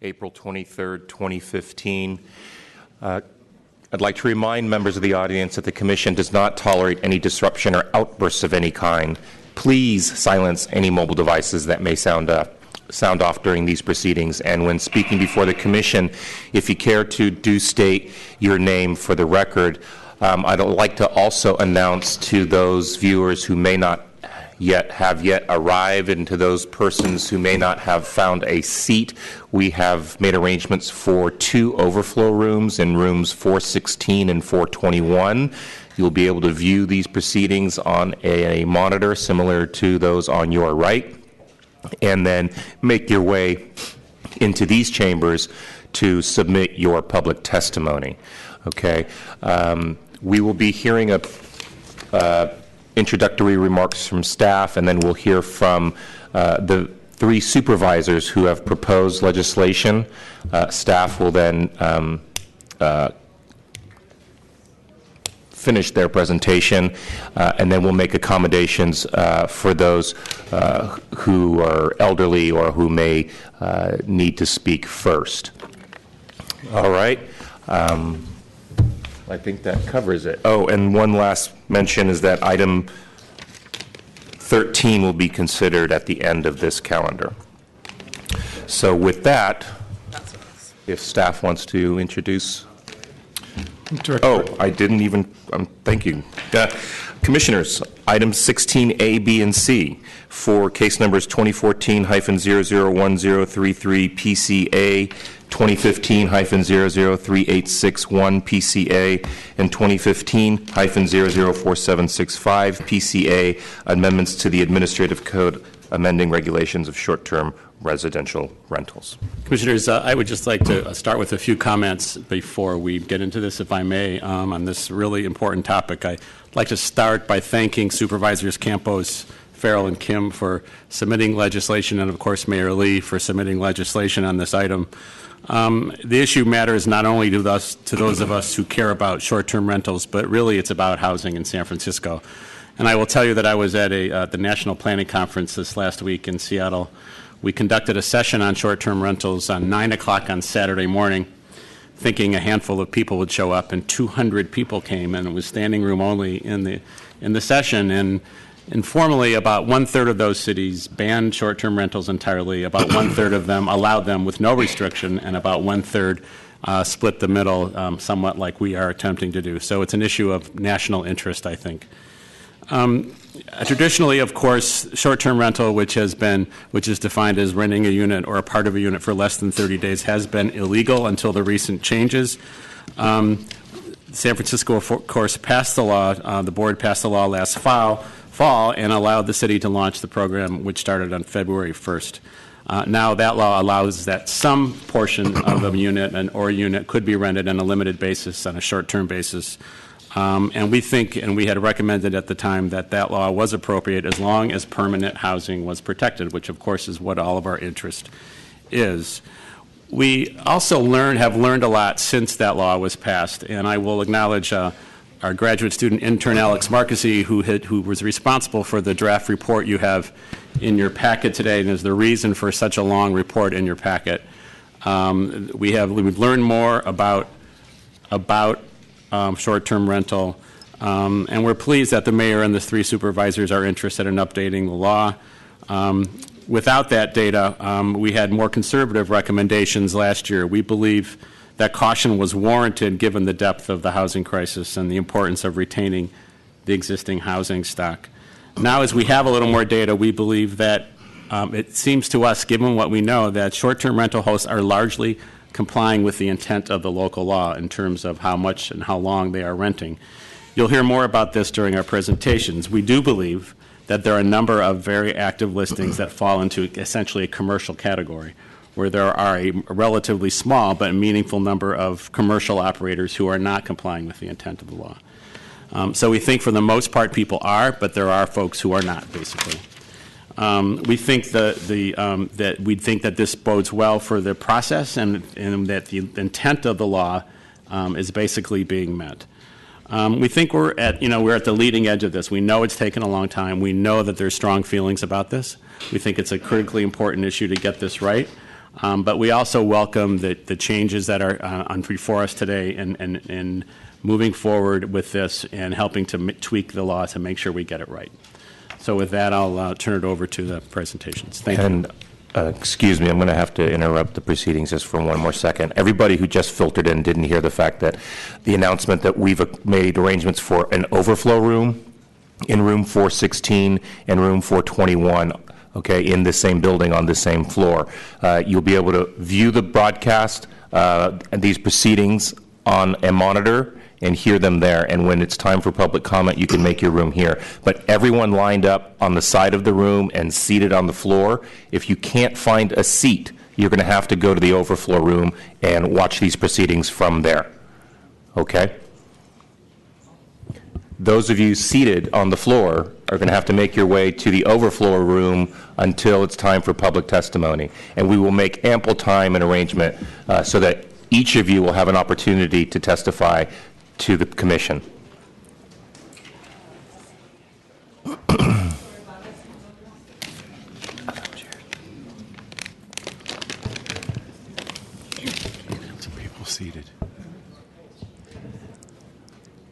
April 23rd, 2015. I'd like to remind members of the audience that the Commission does not tolerate any disruption or outbursts of any kind. Please silence any mobile devices that may sound off during these proceedings. And when speaking before the Commission, if you care to do state your name for the record. I'd like to also announce to those viewers who may not have yet arrived, and to those persons who may not have found a seat, we have made arrangements for 2 overflow rooms in rooms 416 and 421. You'll be able to view these proceedings on a monitor similar to those on your right, and then make your way into these chambers to submit your public testimony. Okay. We will be hearing introductory remarks from staff, and then we'll hear from the 3 supervisors who have proposed legislation. Staff will then finish their presentation, and then we'll make accommodations for those who are elderly or who may need to speak first. All right. I think that covers it. Oh, and one last mention is that item 13 will be considered at the end of this calendar. So with that, if staff wants to introduce. Director. Oh, I didn't even, thank you. Commissioners, items 16A, B, and C for case numbers 2014-001033 PCA, 2015-003861 PCA, and 2015-004765 PCA, amendments to the Administrative Code amending regulations of short-term residential rentals. Commissioners, I would just like to start with a few comments before we get into this, if I may, on this really important topic. I'd like to start by thanking Supervisors Campos, Farrell, and Kim for submitting legislation, and of course Mayor Lee for submitting legislation on this item. The issue matters not only to those of us who care about short-term rentals, but really it's about housing in San Francisco. And I will tell you that I was at the National Planning Conference this last week in Seattle. We conducted a session on short-term rentals on 9 o'clock on Saturday morning, thinking a handful of people would show up, and 200 people came, and it was standing room only in the session. And informally, about 1/3 of those cities banned short-term rentals entirely. About 1/3 of them allowed them with no restriction, and about 1/3 split the middle, somewhat like we are attempting to do. So it's an issue of national interest, I think. Traditionally, of course, short-term rental, which is defined as renting a unit or a part of a unit for less than 30 days, has been illegal until the recent changes. San Francisco, of course, passed the law. The board passed the law last fall and allowed the city to launch the program, which started on February 1st. Now that law allows that some portion of a unit or a unit could be rented on a limited basis, on a short-term basis. And we think, and we had recommended at the time, that that law was appropriate as long as permanent housing was protected, which of course is what all of our interest is. We also have learned a lot since that law was passed, and I will acknowledge our graduate student intern Alex Marquesi, who was responsible for the draft report you have in your packet today, and is the reason for such a long report in your packet. We've learned more about short-term rental, and we're pleased that the mayor and the 3 supervisors are interested in updating the law. Without that data, we had more conservative recommendations last year. We believe that caution was warranted given the depth of the housing crisis and the importance of retaining the existing housing stock. Now, as we have a little more data, we believe that it seems to us, given what we know, that short-term rental hosts are largely complying with the intent of the local law in terms of how much and how long they are renting. You'll hear more about this during our presentations. We do believe that there are a number of very active listings that fall into essentially a commercial category, where there are a relatively small but meaningful number of commercial operators who are not complying with the intent of the law. So we think for the most part people are, but there are folks who are not, basically. We think that this bodes well for the process, and that the intent of the law is basically being met. We think we're at the leading edge of this. We know it's taken a long time. We know that there's strong feelings about this. We think it's a critically important issue to get this right. But we also welcome the changes that are on before us today and moving forward with this and helping to tweak the law to make sure we get it right. So with that, I'll turn it over to the presentations. Thank you. Excuse me, I'm going to have to interrupt the proceedings just for one more second. Everybody who just filtered in didn't hear the fact that the announcement that we've made arrangements for an overflow room in room 416 and room 421, okay, in the same building on the same floor. You'll be able to view the broadcast and these proceedings on a monitor and hear them there. And when it's time for public comment, you can make your room here. But everyone lined up on the side of the room and seated on the floor, if you can't find a seat, you're going to have to go to the overflow room and watch these proceedings from there. Okay? Those of you seated on the floor are going to have to make your way to the overflow room until it's time for public testimony. And we will make ample time and arrangement so that each of you will have an opportunity to testify to the commission. Some people seated.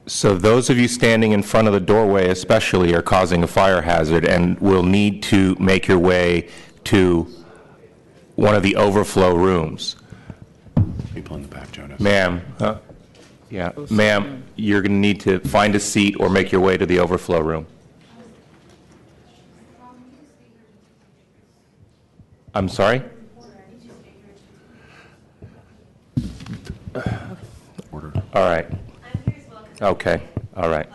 So those of you standing in front of the doorway especially are causing a fire hazard and will need to make your way to one of the overflow rooms. People in the back, Jonas. Ma'am, yeah, ma'am, you're going to need to find a seat or make your way to the overflow room. I'm sorry? Order. All right. Okay, all right.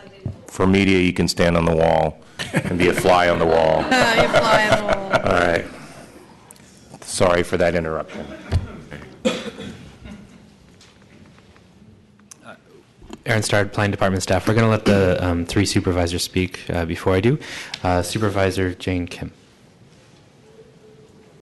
For media, you can stand on the wall and be a fly on the wall. You fly on the wall. All right. Sorry for that interruption. Aaron Starr, Planning Department staff. We're going to let the three supervisors speak before I do. Supervisor Jane Kim.